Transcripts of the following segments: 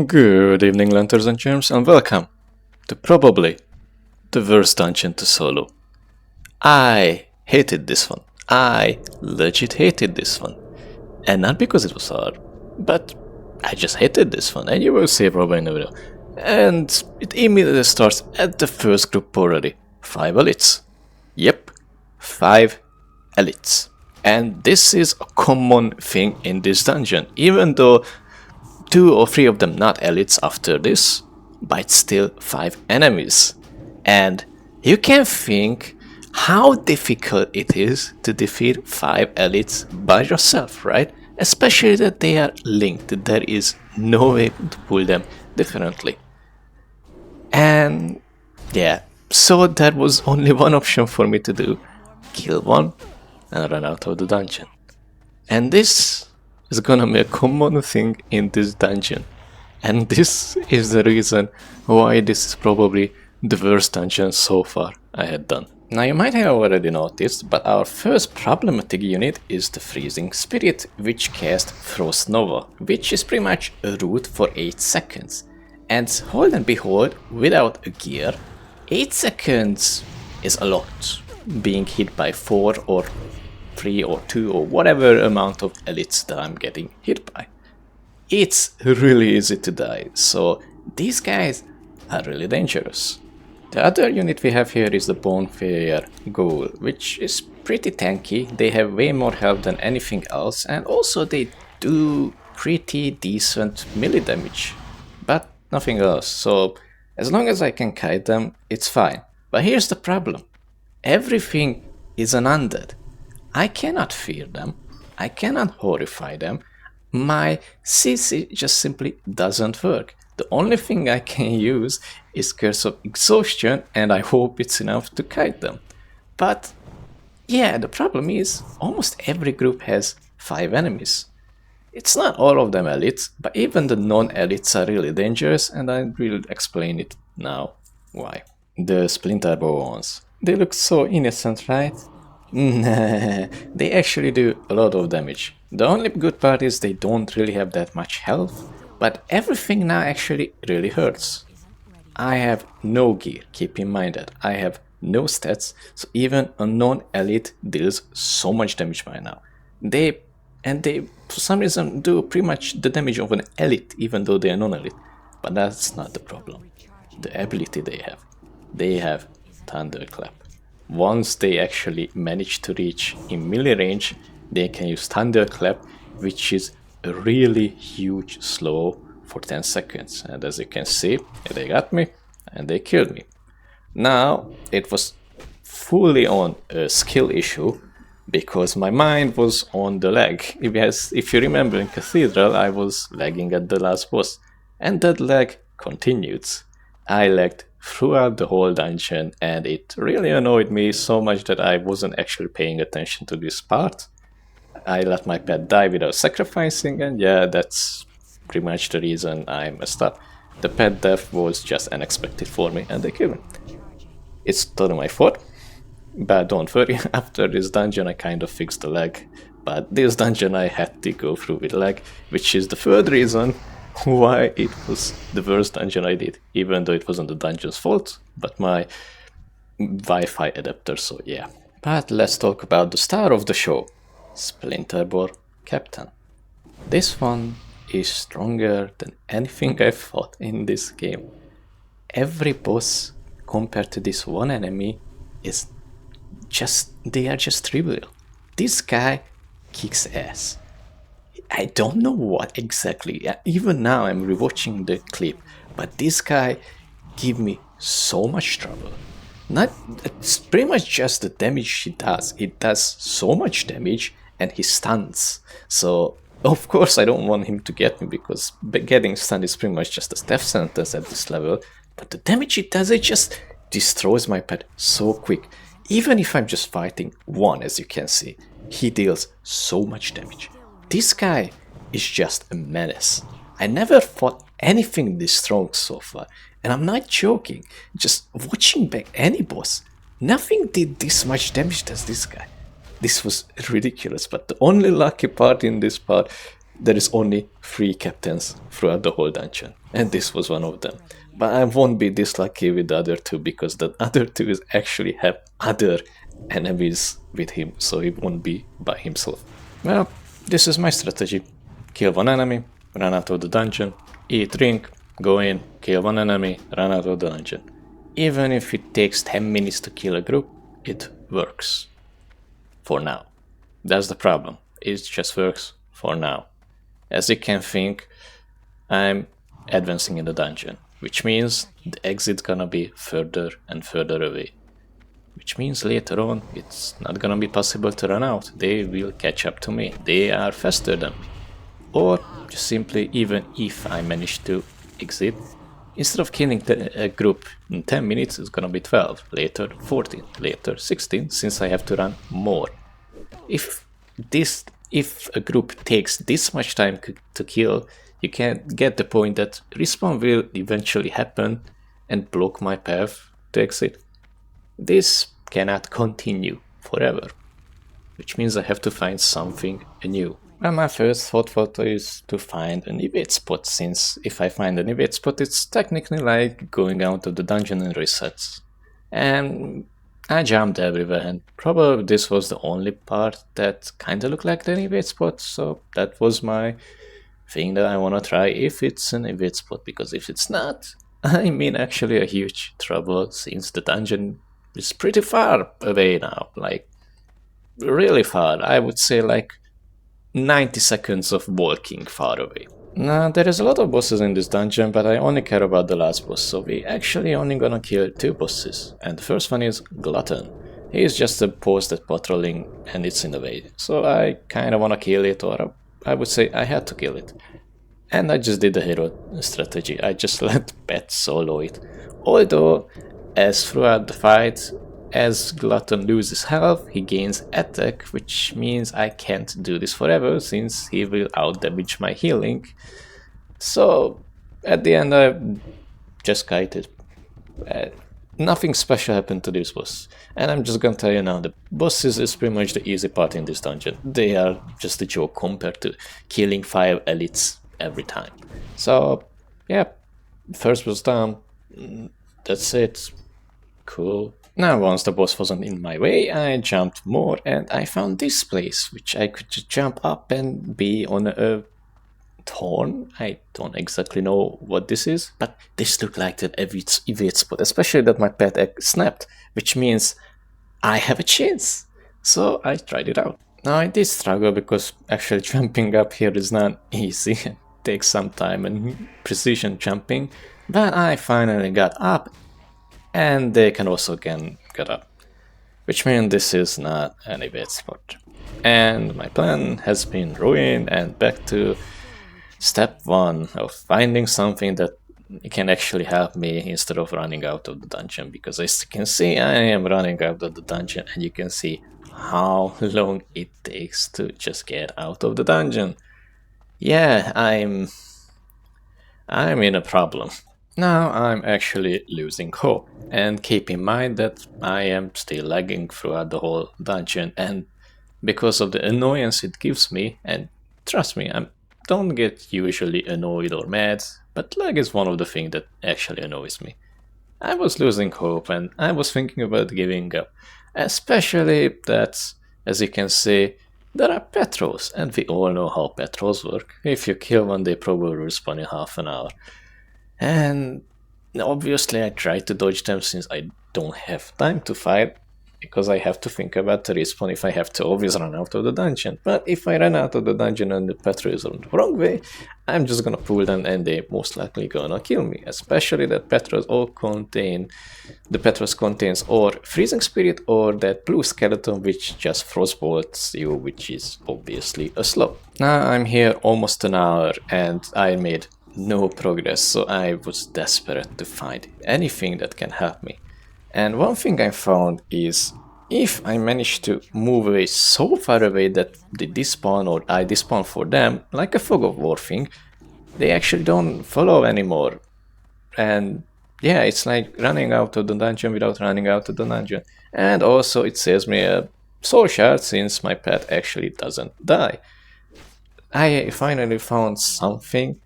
Good evening, lanterns and germs, and welcome to probably the worst dungeon to solo. I hated this one. I legit hated this one. And not because it was hard, but I just hated this one, and you will see probably in the video. And it immediately starts at the first group already. 5 elites. Yep, 5 elites. And this is a common thing in this dungeon, even though 2 or 3 of them not elites after this, but it's still 5 enemies. And you can think how difficult it is to defeat 5 elites by yourself, right? Especially that they are linked, there is no way to pull them differently. And yeah, so there was only one option for me to do: kill one and run out of the dungeon. And this is gonna be a common thing in this dungeon. And this is the reason why this is probably the worst dungeon so far I had done. Now you might have already noticed, but our first problematic unit is the Freezing Spirit, which casts Frost Nova, which is pretty much a root for 8 seconds. And hold and behold, without a gear, 8 seconds is a lot, being hit by 4 or 3 or 2 or whatever amount of elites that I'm getting hit by. It's really easy to die, so these guys are really dangerous. The other unit we have here is the Bonfire Ghoul, which is pretty tanky. They have way more health than anything else, and also they do pretty decent melee damage, but nothing else, so as long as I can kite them, it's fine. But here's the problem: everything is an undead. I cannot fear them, I cannot horrify them, my CC just simply doesn't work. The only thing I can use is Curse of Exhaustion, and I hope it's enough to kite them. But yeah, the problem is almost every group has 5 enemies. It's not all of them elites, but even the non-elites are really dangerous, and I will explain it now why. The Splinter Bones. They look so innocent, right? Nah, they actually do a lot of damage. The only good part is they don't really have that much health, but everything now actually really hurts. I have no gear, keep in mind that. I have no stats, so even a non-elite deals so much damage by now. They for some reason do pretty much the damage of an elite, even though they are non-elite. But that's not the problem. The ability they have Thunderclap. Once they actually manage to reach in melee range, they can use Thunderclap, which is a really huge slow for 10 seconds. And as you can see, they got me and they killed me. Now, it was fully on a skill issue because my mind was on the lag. If you remember in Cathedral, I was lagging at the last boss, and that lag continued. I lagged throughout the whole dungeon, and it really annoyed me so much that I wasn't actually paying attention to this part. I let my pet die without sacrificing, and yeah, that's pretty much the reason I messed up. The pet death was just unexpected for me, and they killed me. It's totally my fault, but don't worry, after this dungeon I kind of fixed the lag, but this dungeon I had to go through with lag, which is the third reason why it was the worst dungeon I did, even though it wasn't the dungeon's fault, but my Wi-Fi adapter, so yeah. But let's talk about the star of the show, Splinterbore Captain. This one is stronger than anything I've fought in this game. Every boss compared to this one enemy is they are just trivial. This guy kicks ass. I don't know what exactly, even now I'm rewatching the clip, but this guy give me so much trouble. It's pretty much just the damage he does. He does so much damage and he stuns. So of course I don't want him to get me, because getting stunned is pretty much just a death sentence at this level. But the damage he does, it just destroys my pet so quick. Even if I'm just fighting one, as you can see, he deals so much damage. This guy is just a menace. I never fought anything this strong so far, and I'm not joking. Just watching back any boss, nothing did this much damage as this guy. This was ridiculous, but the only lucky part in this part there is only 3 captains throughout the whole dungeon, and this was one of them. But I won't be this lucky with the other 2 because the other 2 is actually have other enemies with him, so he won't be by himself. Well, this is my strategy. Kill 1 enemy, run out of the dungeon, eat, drink, go in, kill 1 enemy, run out of the dungeon. Even if it takes 10 minutes to kill a group, it works. For now. That's the problem. It just works for now. As you can think, I'm advancing in the dungeon, which means the exit's gonna be further and further away. Which means later on, it's not gonna be possible to run out. They will catch up to me. They are faster than me. Or just simply, even if I manage to exit, instead of killing a group in 10 minutes, it's gonna be 12, later 14, later 16, since I have to run more. If a group takes this much time to kill, you can get the point that respawn will eventually happen and block my path to exit. This cannot continue forever, which means I have to find something new. Well, my first thought is to find an evade spot, since if I find an evade spot, it's technically like going out of the dungeon and resets. And I jumped everywhere, and probably this was the only part that kinda looked like the evade spot, so that was my thing that I wanna try if it's an evade spot, because if it's not, I'm in actually a huge trouble, since the dungeon is pretty far away now, like really far. I would say like 90 seconds of walking far away. Now, there is a lot of bosses in this dungeon, but I only care about the last boss, so we actually only gonna kill 2 bosses. And the first one is Glutton. He is just a boss that's patrolling and it's in the way, so I kinda wanna kill it, or I would say I had to kill it. And I just did the hero strategy, I just let Pet solo it. Although, as throughout the fight, as Glutton loses health, he gains attack, which means I can't do this forever, since he will out-damage my healing. So, at the end I just kited. Nothing special happened to this boss. And I'm just gonna tell you now, the bosses is pretty much the easy part in this dungeon. They are just a joke compared to killing 5 elites every time. So, yeah, first boss down, that's it. Cool. Now, once the boss wasn't in my way, I jumped more and I found this place, which I could just jump up and be on a thorn. I don't exactly know what this is, but this looked like an evade spot, especially that my pet snapped, which means I have a chance. So I tried it out. Now, I did struggle because actually jumping up here is not easy. It takes some time and precision jumping, but I finally got up. And they can also get up, which means this is not an evade spot. And my plan has been ruined, and back to step 1 of finding something that can actually help me instead of running out of the dungeon, because as you can see, I am running out of the dungeon, and you can see how long it takes to just get out of the dungeon. Yeah, I'm in a problem. Now I'm actually losing hope, and keep in mind that I am still lagging throughout the whole dungeon, and because of the annoyance it gives me, and trust me, I don't get usually annoyed or mad, but lag is one of the things that actually annoys me. I was losing hope and I was thinking about giving up, especially that, as you can see, there are patrols, and we all know how patrols work. If you kill one, they probably respawn in half an hour. And obviously I try to dodge them since I don't have time to fight, because I have to think about the respawn if I have to always run out of the dungeon. But if I run out of the dungeon and the patrol is on the wrong way, I'm just gonna pull them and they most likely gonna kill me. Especially that patrols all contains or freezing spirit or that blue skeleton which just frostbolts you, which is obviously a slow. Now I'm here almost an hour and I made no progress, so I was desperate to find anything that can help me. And one thing I found is, if I manage to move away so far away that they despawn or I despawn for them, like a fog of war thing, they actually don't follow anymore. And yeah, it's like running out of the dungeon without running out of the dungeon. And also it saves me a soul shard since my pet actually doesn't die. I finally found something,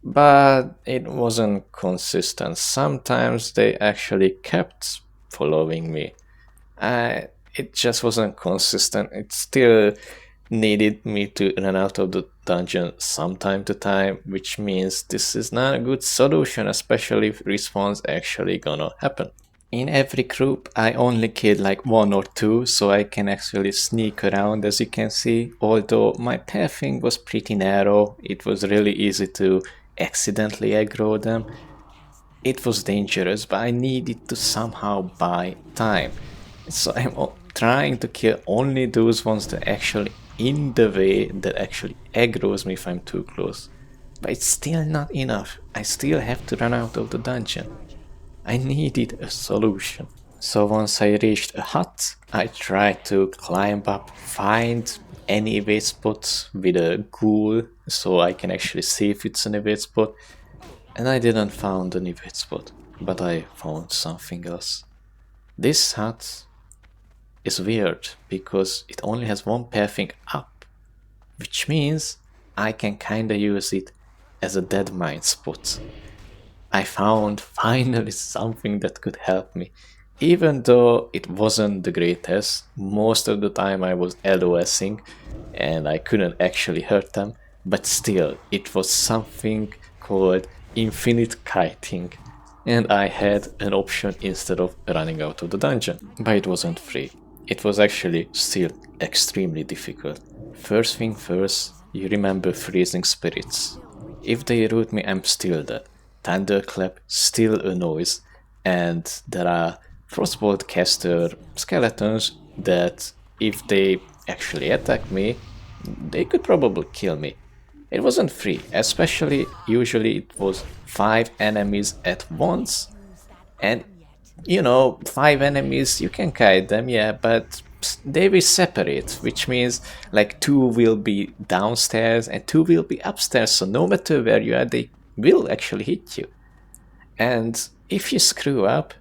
but it wasn't consistent. Sometimes they actually kept following me. It just wasn't consistent. It still needed me to run out of the dungeon some time to time, which means this is not a good solution, especially if respawn's actually gonna happen. In every group, I only killed like one or two, so I can actually sneak around, as you can see. Although my pathing was pretty narrow, it was really easy to accidentally aggro them. It was dangerous, but I needed to somehow buy time. So I'm trying to kill only those ones that actually in the way, that actually aggroes me if I'm too close. But it's still not enough. I still have to run out of the dungeon. I needed a solution. So once I reached a hut, I tried to climb up, find any evade spot with a ghoul so I can actually see if it's an evade spot. And I didn't find an evade spot, but I found something else. This hut is weird because it only has one pathing up, which means I can kinda use it as a dead mine spot. I found finally something that could help me. Even though it wasn't the greatest, most of the time I was LOSing and I couldn't actually hurt them, but still, it was something called infinite kiting, and I had an option instead of running out of the dungeon. But it wasn't free. It was actually still extremely difficult. First thing first, you remember freezing spirits. If they root me, I'm still dead. Thunderclap, still a noise, and there are frostbolt caster skeletons that if they actually attack me, they could probably kill me. It wasn't free, especially usually it was 5 enemies at once, and you know, 5 enemies, you can kite them, yeah, but they will separate, which means like 2 will be downstairs and 2 will be upstairs, so no matter where you are, they will actually hit you. And if you screw up,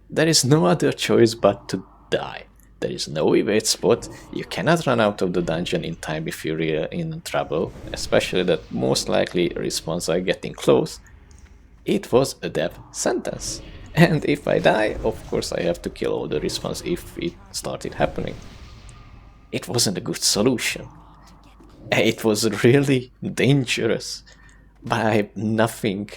there is no other choice but to die. There is no evade spot, you cannot run out of the dungeon in time if you're in trouble, especially that most likely respawns are getting close. It was a death sentence. And if I die, of course I have to kill all the respawns if it started happening. It wasn't a good solution. It was really dangerous. But I had nothing.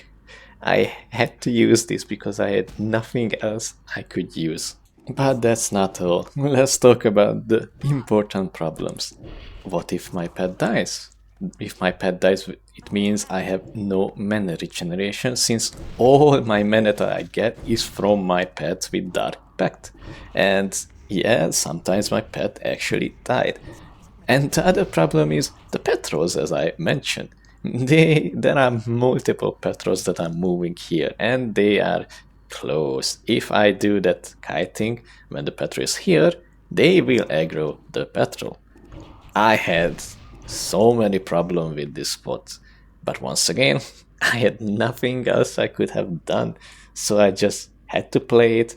I had to use this because I had nothing else I could use. But that's not all. Let's talk about the important problems. What if my pet dies? If my pet dies, it means I have no mana regeneration, since all my mana that I get is from my pet with Dark Pact. And yeah, sometimes my pet actually died. And the other problem is the petrels, as I mentioned. There are multiple petrels that are moving here, and they are close. If I do that kiting when the petrol is here, they will aggro the petrol. I had so many problems with this spot, but once again, I had nothing else I could have done, so I just had to play it.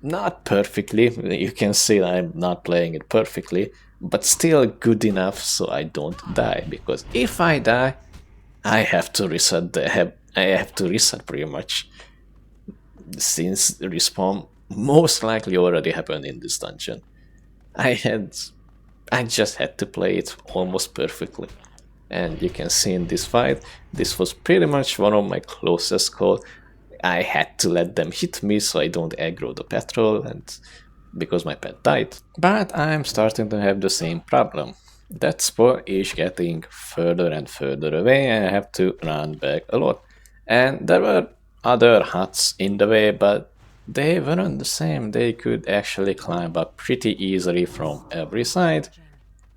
Not perfectly, you can see I'm not playing it perfectly, but still good enough so I don't die, because if I die, I have to reset I have to reset pretty much, since the respawn most likely already happened in this dungeon. I just had to play it almost perfectly. And you can see in this fight, this was pretty much one of my closest calls. I had to let them hit me so I don't aggro the petrol, and because my pet died. But I'm starting to have the same problem. That spot is getting further and further away and I have to run back a lot. And there were other huts in the way, but they weren't the same. They could actually climb up pretty easily from every side,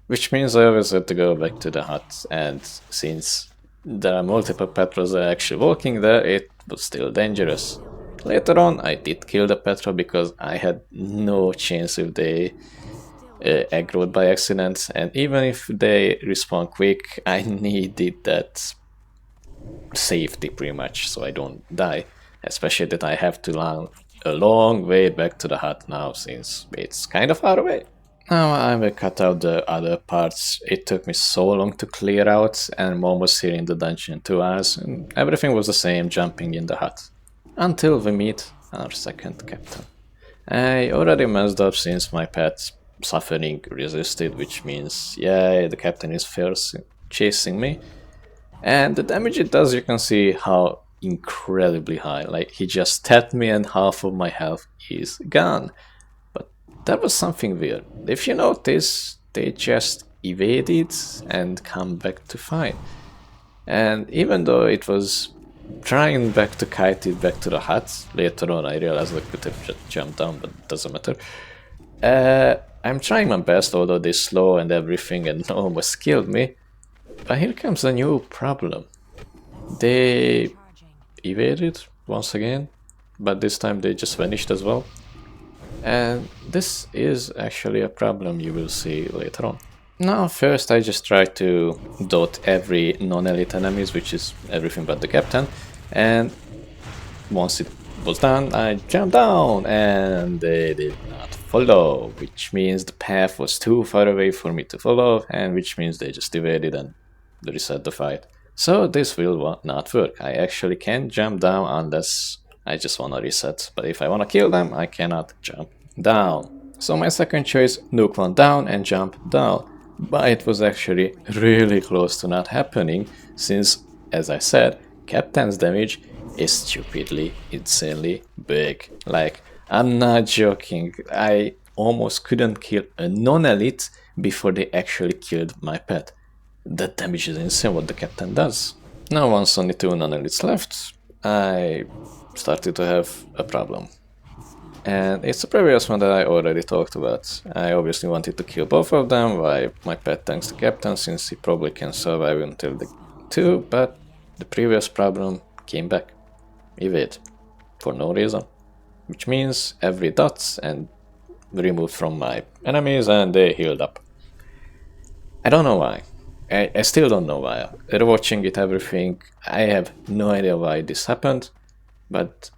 which means I always had to go back to the hut, and since there are multiple petrols that are actually walking there, it was still dangerous. Later on, I did kill the petrol because I had no chance if they aggroed by accident, and even if they respawn quick, I needed that safety pretty much so I don't die, especially that I have to run a long way back to the hut now since it's kind of far away. Now I will cut out the other parts. It took me so long to clear out, and I'm almost here in the dungeon in 2 hours, and everything was the same, jumping in the hut. Until we meet our second captain. I already messed up since my pet suffering resisted, which means, yeah, the captain is first chasing me. And the damage it does, you can see how incredibly high. Like, he just tapped me and half of my health is gone. But that was something weird. If you notice, they just evaded and come back to fight. And even though it was trying back to kite it back to the hut, later on I realized I could have just jumped down, but it doesn't matter. I'm trying my best, although they're slow and everything, and almost killed me. But here comes a new problem. They evaded once again, but this time they just vanished as well. And this is actually a problem you will see later on. Now first I just try to dot every non-elite enemies, which is everything but the captain, and once it was done I jumped down and they did not follow, which means the path was too far away for me to follow, and which means they just evaded and reset the fight. So this will not work. I actually can't jump down unless I just wanna reset, but if I wanna kill them I cannot jump down. So my second choice, nuke one down and jump down. But it was actually really close to not happening, since, as I said, Captain's damage is stupidly, insanely big. Like, I'm not joking, I almost couldn't kill a non-elite before they actually killed my pet. That damage is insane what the Captain does. Now once only 2 non-elites left, I started to have a problem. And it's the previous one that I already talked about. I obviously wanted to kill both of them, while my pet tanks the captain, since he probably can survive until the 2, but the previous problem came back. Evade. For no reason. Which means every dot and removed from my enemies and they healed up. I don't know why. I still don't know why. Rewatching it, everything, I have no idea why this happened, but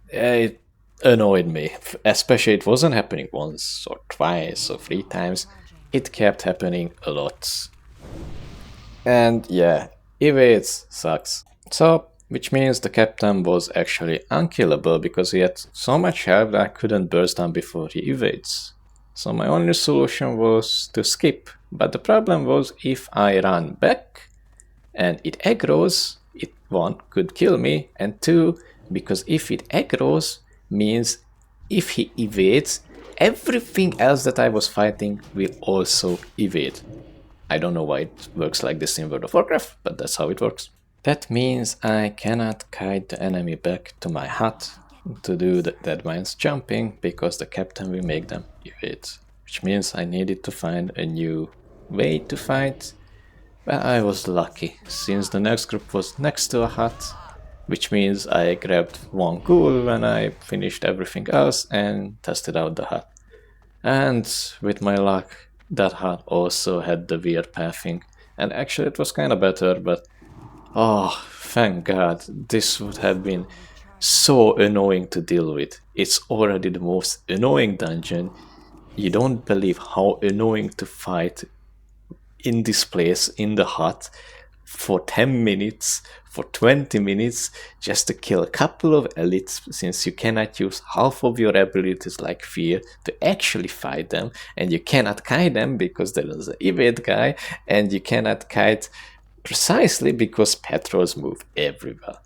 it annoyed me, especially it wasn't happening once or twice or 3 times, it kept happening a lot. And yeah, evades sucks. So, which means the captain was actually unkillable because he had so much health that I couldn't burst down before he evades. So my only solution was to skip, but the problem was if I run back and it aggroes, it 1 could kill me, and 2, because if it aggroes, means if he evades, everything else that I was fighting will also evade. I don't know why it works like this in World of Warcraft, but that's how it works. That means I cannot kite the enemy back to my hut to do the advanced jumping, because the captain will make them evade. Which means I needed to find a new way to fight, but I was lucky, since the next group was next to a hut, which means I grabbed 1 ghoul when I finished everything else and tested out the hut. And with my luck, that hut also had the weird pathing, and actually it was kinda better, but oh, thank god, this would have been so annoying to deal with. It's already the most annoying dungeon. You don't believe how annoying to fight in this place, in the hut, for 10 minutes, for 20 minutes, just to kill a couple of elites, since you cannot use half of your abilities like fear to actually fight them, and you cannot kite them because there is an evade guy, and you cannot kite precisely because patrols move everywhere.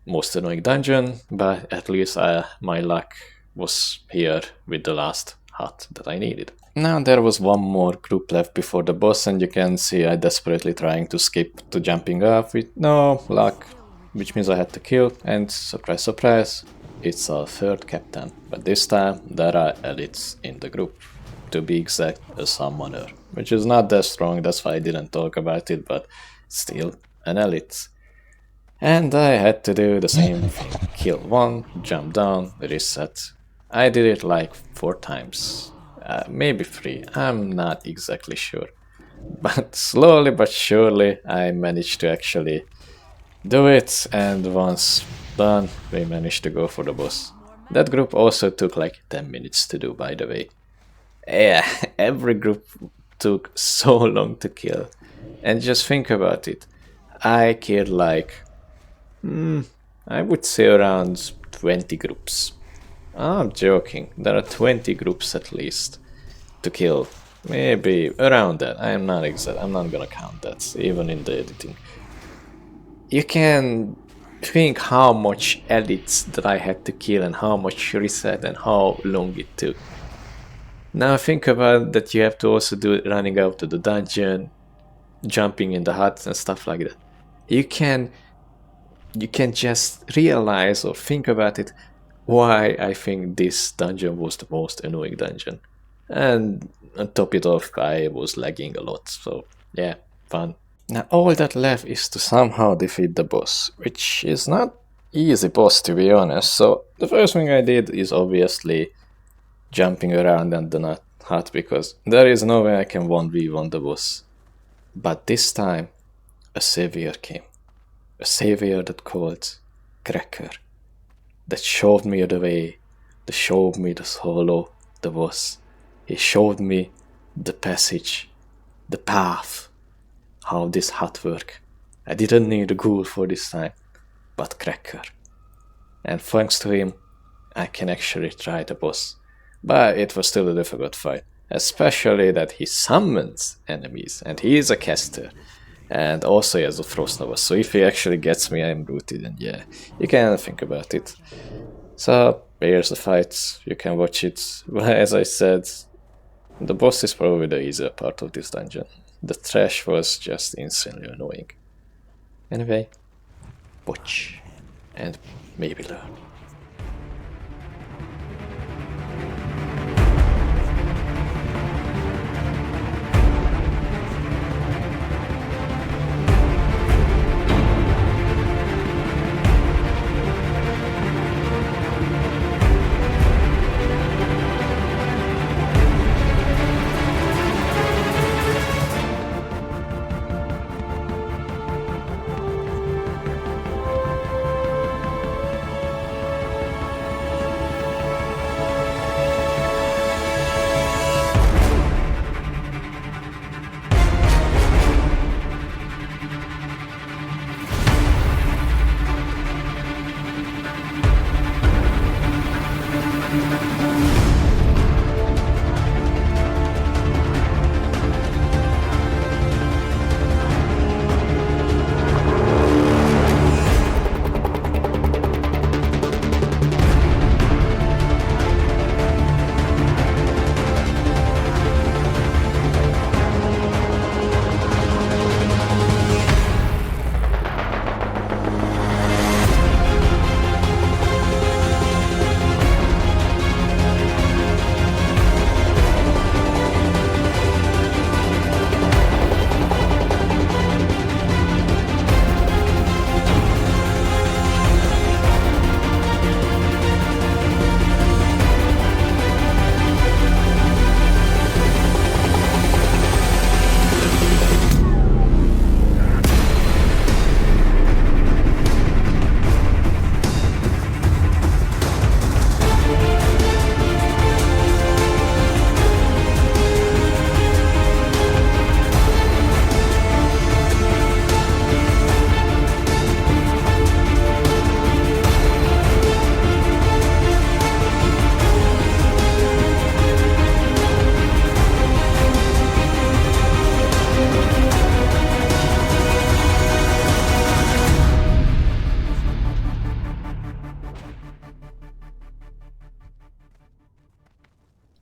Most annoying dungeon, but at least my luck was here with the last hut that I needed. Now there was 1 more group left before the boss, and you can see I desperately trying to skip to jumping off with no luck, which means I had to kill, and surprise surprise, it's our 3rd captain, but this time there are elites in the group, to be exact, a summoner, which is not that strong, that's why I didn't talk about it, but still an elite. And I had to do the same thing, kill 1, jump down, reset. I did it like 4 times. Maybe 3, I'm not exactly sure. But slowly but surely I managed to actually do it, and once done, we managed to go for the boss. That group also took like 10 minutes to do, by the way. Yeah, every group took so long to kill. And just think about it. I killed like, I would say around 20 groups. I'm joking. There are 20 groups at least to kill. Maybe around that. I'm not exact. I'm not gonna count that, even in the editing. You can think how much elites that I had to kill and how much reset and how long it took. Now think about that you have to also do running out to the dungeon, jumping in the huts and stuff like that. You can just realize or think about it why I think this dungeon was the most annoying dungeon. And on top it off, I was lagging a lot, so yeah, fun. Now all that left is to somehow defeat the boss, which is not easy boss to be honest. So the first thing I did is obviously jumping around and the nut hut because there is no way I can 1v1 the boss. But this time a savior came. A savior that called Cracker. That showed me the way, that showed me the solo, the boss. He showed me the passage, the path, how this hut work. I didn't need a ghoul for this time, but Cracker. And thanks to him, I can actually try the boss. But it was still a difficult fight, especially that he summons enemies, and he is a caster. And also he has a Frost Nova, so if he actually gets me, I'm rooted, and yeah, you can think about it. So, here's the fight, you can watch it. But as I said, the boss is probably the easier part of this dungeon. The trash was just insanely annoying. Anyway, watch, and maybe learn.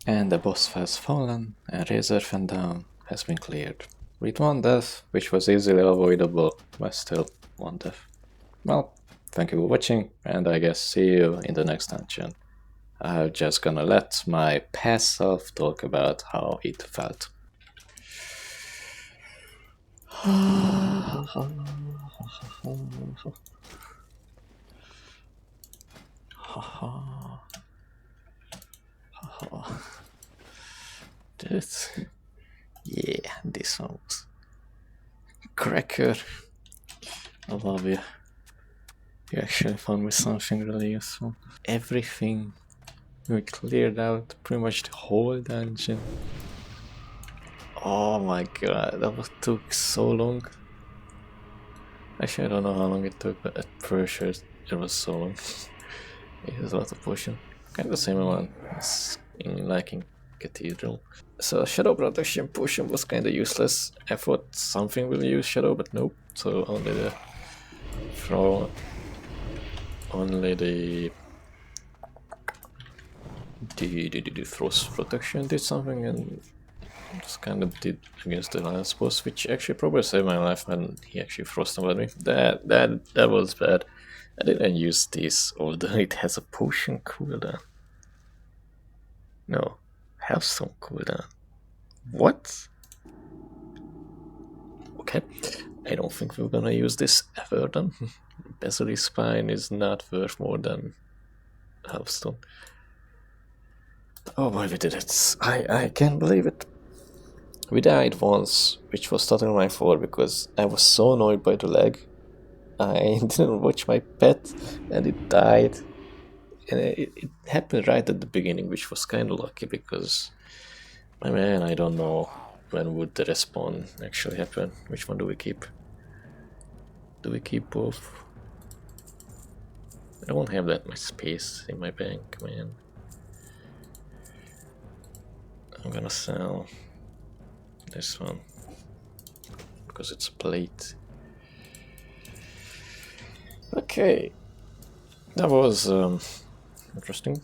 And the boss has fallen, and Razorfen Down has been cleared. With one death, which was easily avoidable, but still one death. Well, thank you for watching, and I guess see you in the next dungeon. I'm just gonna let my past self talk about how it felt. This, yeah, this one was Cracker. I love you. You actually found me something really useful. Everything We cleared out pretty much the whole dungeon. Oh my god, took so long. Actually, I don't know how long it took, but I'm pretty sure it was so long. It has a lot of potion. Kind of the same amount as in Cathedral. So Shadow Protection potion was kinda useless. I thought something will use Shadow, but nope. So only the Frost Protection did something, and just kind of did against the last boss, which actually probably saved my life when he actually frosted about me. That was bad. I didn't use this, although it has a potion cooldown. No, Healthstone cooldown. What? Okay, I don't think we're gonna use this ever then. Basilisk Spine is not worth more than Healthstone. Oh boy, we did it. I can't believe it. We died once, which was totally my fault because I was so annoyed by the lag. I didn't watch my pet and it died. And it happened right at the beginning, which was kind of lucky because, my man, I don't know when would the respawn actually happen. Which one do we keep? Do we keep both? I don't have that much space in my bank, man. I'm gonna sell this one because it's a plate. Okay, that was interesting.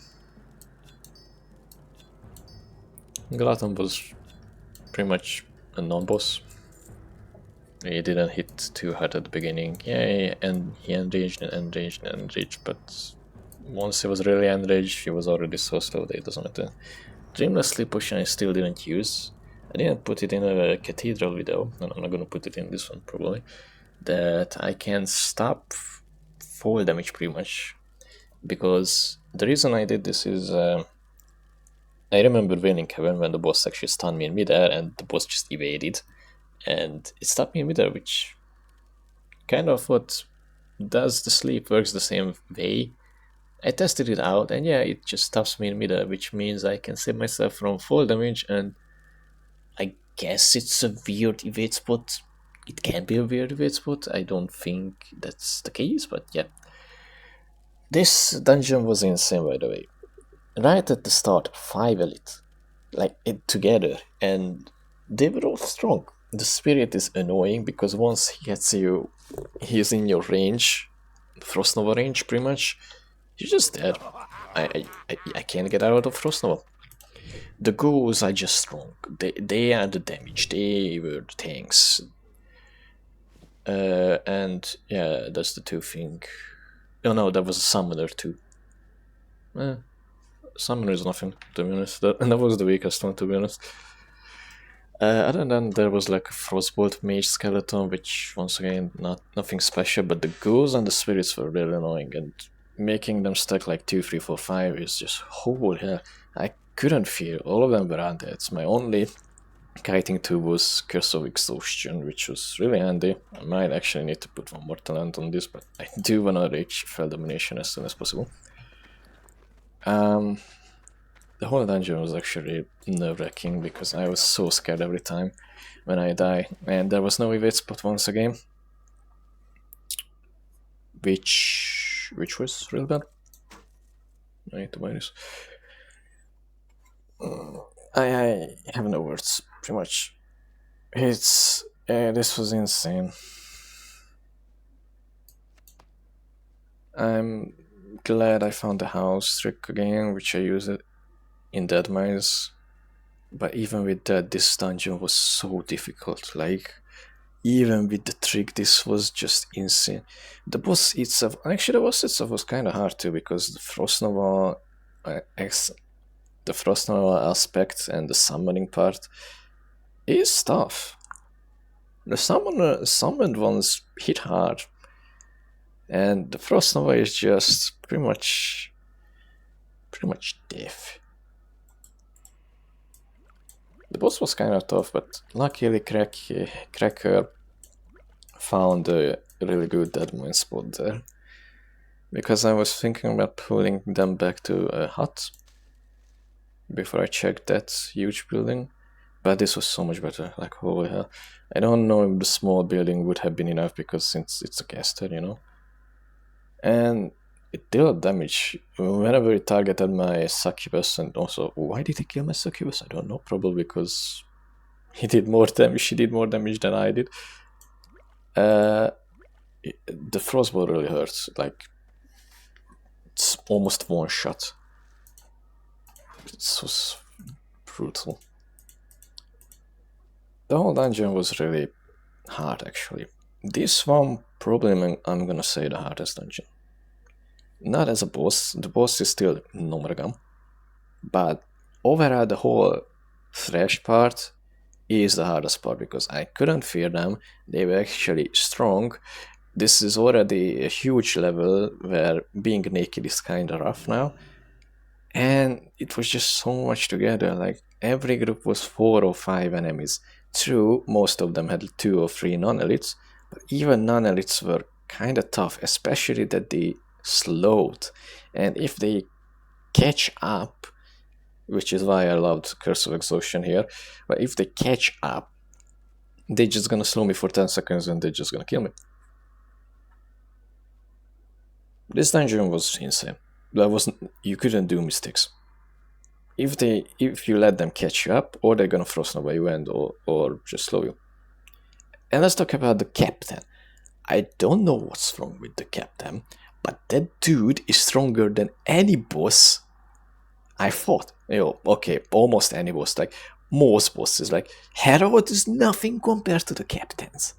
Glutton was pretty much a non-boss. He didn't hit too hard at the beginning. Yeah, and he enraged and enraged and enraged, but once he was really enraged, he was already so slow that it doesn't matter. Dreamless Sleep Potion I still didn't use. I didn't put it in a Cathedral video, and I'm not gonna put it in this one probably. That I can stop fall damage pretty much. Because the reason I did this is I remember winning Heaven when the boss actually stunned me in midair and the boss just evaded. And it stopped me in midair, which kind of what does the sleep works the same way. I tested it out, and yeah, it just stops me in midair, which means I can save myself from fall damage, and I guess it's a weird evade spot. It can be a weird evade spot. I don't think that's the case, but yeah. This dungeon was insane, by the way. Right at the start, 5 elite, like it together, and they were all strong. The spirit is annoying because once he gets you, he's in your range, Frost Nova range, pretty much. You're just dead. I can't get out of Frost Nova. The ghouls are just strong. They are the damage. They were the tanks. And yeah, that's the two thing. Oh no, that was a summoner too. Summoner is nothing, to be honest. That was the weakest one, to be honest. Other than that, there was like a Frostbolt mage skeleton, which once again, nothing special, but the ghouls and the spirits were really annoying, and making them stack like 2, 3, 4, 5 is just holy hell. I couldn't feel, all of them were undead. My only kiting tool was Curse of Exhaustion, which was really handy. I might actually need to put one more talent on this, but I do wanna reach Fell Domination as soon as possible. The whole dungeon was actually nerve-wracking because I was so scared every time when I die, and there was no evade spot once again, which was real bad. I need to buy this. I have no words, pretty much. It's this was insane. I'm glad I found the house trick again, which I used it in Dead Mines, but even with that, this dungeon was so difficult. Like, even with the trick, this was just insane. The boss itself, actually, the boss itself was kind of hard too, because the Frost Nova aspect and the summoning part is tough. The summoned ones hit hard, and the Frost Nova is just pretty much death. The boss was kind of tough, but luckily Cracker found a really good dead mine spot there. Because I was thinking about pulling them back to a hut, before I checked that huge building. But this was so much better, like holy hell. I don't know if the small building would have been enough because since it's a caster, you know. And it dealt damage whenever it targeted my succubus, and also, why did he kill my succubus? I don't know, probably because he did more damage, she did more damage than I did. The frostball really hurts, like, it's almost one shot. It was brutal. The whole dungeon was really hard, actually. This one, probably I'm gonna say the hardest dungeon. Not as a boss, the boss is still Nomergam, but overall the whole thresh part is the hardest part because I couldn't fear them, they were actually strong. This is already a huge level where being naked is kinda rough now, and it was just so much together, like every group was 4 or 5 enemies. True, most of them had 2 or 3 non-elites, but even non-elites were kinda tough, especially that they slowed, and if they catch up, which is why I loved Curse of Exhaustion here, but if they catch up, they're just gonna slow me for 10 seconds and they're just gonna kill me. This dungeon was insane. You couldn't do mistakes. If you let them catch you up, or they're gonna frost away you and or just slow you. And let's talk about the captain. I don't know what's wrong with the captain, but that dude is stronger than any boss I fought. Okay, almost any boss, like most bosses. Like Herod is nothing compared to the captains.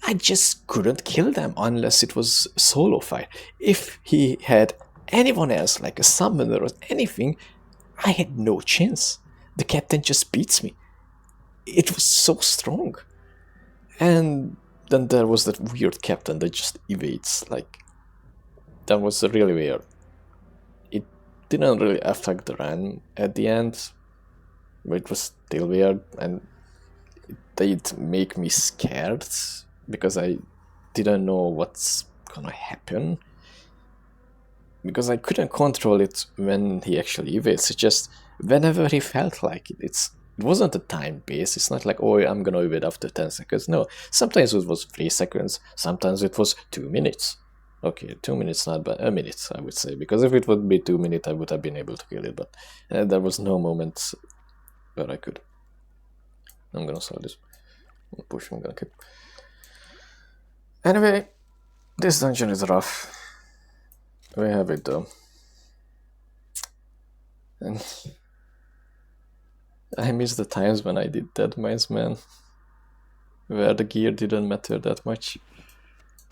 I just couldn't kill them unless it was solo fight. If he had anyone else, like a summoner or anything, I had no chance. The captain just beats me. It was so strong. And then there was that weird captain that just evades. Like, that was really weird. It didn't really affect the run at the end, but it was still weird, and it did make me scared because I didn't know what's gonna happen. Because I couldn't control it when he actually evades. It just whenever he felt like it. It wasn't a time base. It's not like, oh, I'm gonna evade after 10 seconds. No, sometimes it was 3 seconds. Sometimes it was 2 minutes. Okay, 2 minutes not bad. A minute, I would say. Because if it would be 2 minutes, I would have been able to kill it. But there was no moment where I could. I'm gonna sell this. Push, I'm gonna keep. Anyway, this dungeon is rough. We have it though. And I miss the times when I did Dead Mines, man. Where the gear didn't matter that much.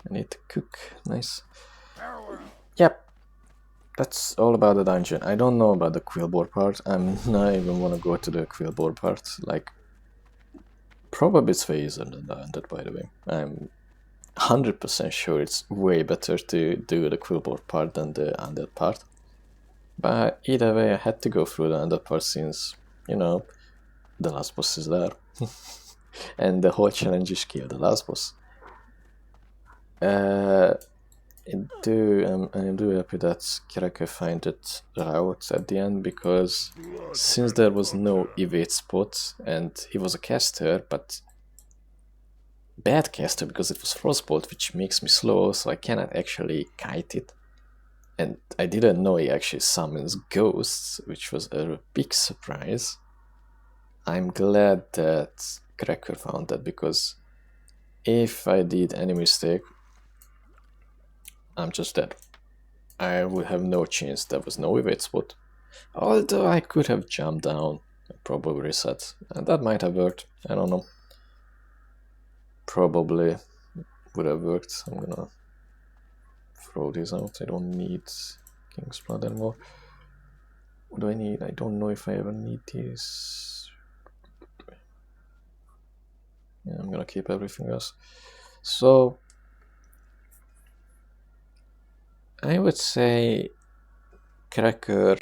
I need to cook. Nice. Yep. That's all about the dungeon. I don't know about the quillboard part. I'm not even wanna go to the quillboard part. Like, probably it's way easier than the undead, by the way. I'm 100% sure it's way better to do the quillboard part than the undead part. But either way, I had to go through the undead part since, you know, the last boss is there. And the whole challenge is kill the last boss. I'm happy that Kiraka find it route at the end, because since there was no evade spot and he was a caster, but bad caster because it was frostbolt, which makes me slow, so I cannot actually kite it. And I didn't know he actually summons ghosts, which was a big surprise. I'm glad that Cracker found that, because if I did any mistake, I'm just dead. I would have no chance. There was no evade spot. Although I could have jumped down and probably reset, and that might have worked. I don't know. Probably would have worked. I'm gonna throw this out. I don't need King's Blood anymore. What do I need? I don't know if I ever need this. Yeah, I'm gonna keep everything else. So I would say Cracker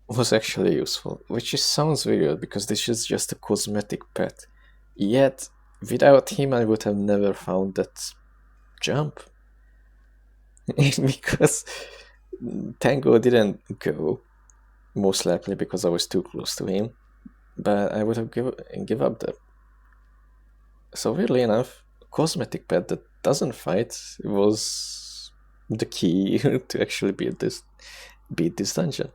was actually useful, which sounds weird because this is just a cosmetic pet. Yet without him I would have never found that jump. Because Tango didn't go. most likely because I was too close to him, but I would have give up there. So weirdly enough, cosmetic pet that doesn't fight was the key to actually beat this dungeon.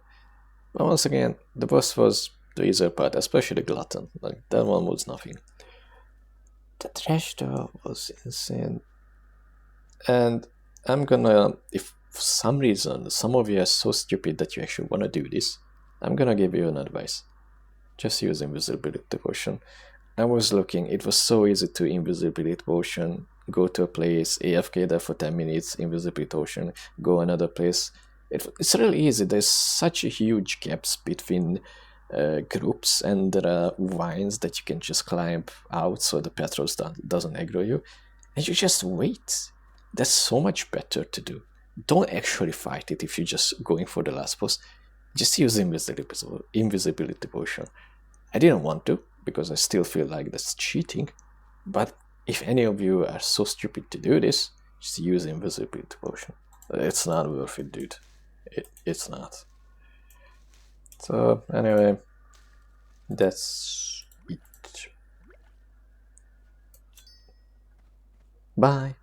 But once again, the boss was the easier part, especially the Glutton. Like, that one was nothing. The trash though was insane. And I'm gonna, if for some reason some of you are so stupid that you actually wanna do this, I'm gonna give you an advice. Just use invisibility potion. I was looking, it was so easy to invisibility potion, go to a place, AFK there for 10 minutes, invisibility potion, go another place. It's really easy. There's such a huge gaps between groups, and there are vines that you can just climb out so the Petros doesn't aggro you. And you just wait. That's so much better to do. Don't actually fight it if you're just going for the last boss. Just use invisibility potion. I didn't want to, because I still feel like that's cheating. But if any of you are so stupid to do this, just use invisibility potion. It's not worth it, dude. It's not. So anyway, that's it. Bye.